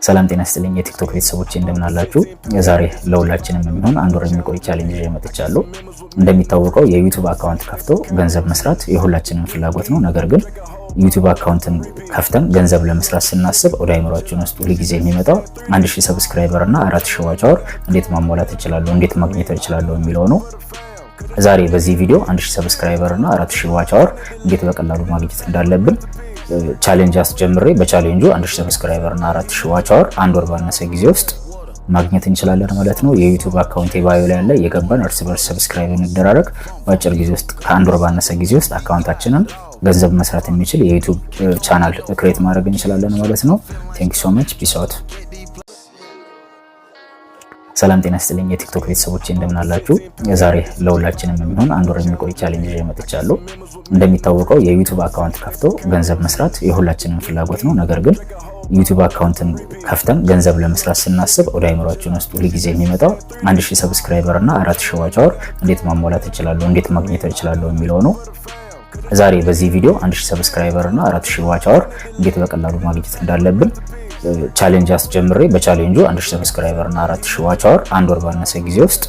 ሰላም ጤና ይስጥልኝ የቲክቶክ ቤተሰቦቼ እንደምን አላችሁ? ዛሬ ለሁላችንም የሚሆን አንድ ወር የሚቆይ ቻሌንጅ ይዤ መጥቻለሁ። እንደሚታወቀው የዩቲዩብ አካውንት ከፍቶ ገንዘብ መስራት የሁላችንም ፍላጎት ነው። ነገር ግን ዩቲዩብ አካውንትን ከፍተን ገንዘብ ለመስራት ስናስብ ወደ አይምሮአችን ውስጥ ሁሉ ጊዜ የሚመጣው 1000 ሰብስክራይበር እና 4000 ዋች አወር እንዴት ማሟላት እችላለሁ፣ እንዴት ማግኘት እችላለሁ የሚለው ነው። ዛሬ በዚህ ቪዲዮ 1000 ሰብስክራይበር እና 4000 ዋች አወር እንዴት በቀላሉ ማግኘት እንዳለብን ቻሌንጅ አስጀምሬ በቻሌንጁ 1000 ሰብስክራይበር እና 4000 ዋች አወር አንድ ወር ባነሰ ጊዜ ውስጥ ማግኘት እንችላለን ማለት ነው። የዩቲዩብ አካውንት ባዮ ላይ ያለ የገባን እርስ በርስ ሰብስክራይብ እንደራረግ በአጭር ጊዜ ውስጥ ከአንድ ወር ባነሰ ጊዜ ውስጥ አካውንታችንን ገንዘብ መስራት የሚችል የዩቲዩብ ቻናል ክሬት ማድረግ እንችላለን ማለት ነው። ቴንክ ዩ ሶ ማች ፒስ አውት። ሰላም ጤና ይስጥልኝ የቲክቶክ ቤተሰቦቼ እንደምን አላችሁ? ዛሬ ለሁላችንም የሚሆን አንድ ወር የሚቆይ ቻሌንጅ ይዤ መጥቻለሁ። እንደሚታወቀው የዩቲዩብ አካውንት ከፍቶ ገንዘብ መስራት የሁላችንም ፍላጎት ነው። ነገር ግን ዩቲዩብ አካውንትን ከፍተን ገንዘብ ለመስራት ስናስብ ወደ አይምሮአችን ውስጥ ሁሉ ጊዜ የሚመጣው 1000 ሰብስክራይበር እና 4000 ዋች አወር እንዴት ማሟላት እችላለሁ፣ እንዴት ማግኘት እችላለሁ የሚለው ነው። ዛሬ በዚህ ቪዲዮ 1000 ሰብስክራይበር እና 4000 ዋች አወር እንዴት በቀላሉ ማግኘት እንዳለብን ቻሌንጅ አስጀምሬ በቻሌንጁ 1000 ሰብስክራይበር እና 4000 ዋች አወር አንድ ወር ባነሰ ጊዜ ውስጥ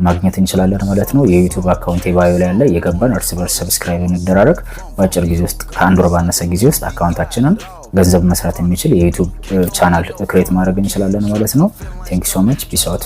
ማግኘት እንችላለን ማለት ነው። የዩቲዩብ አካውንት ባዮ ላይ ያለ የገባን እርስ በርስ ሰብስክራይብ እንደራረግ በአጭር ጊዜ ውስጥ ከአንድ ወር ባነሰ ጊዜ ውስጥ አካውንታችንን ገንዘብ መስራት የሚችል የዩቲዩብ ቻናል ክሬት ማድረግ እንችላለን ማለት ነው። ቴንክ ዩ ሶ ማች ፒስ አውት።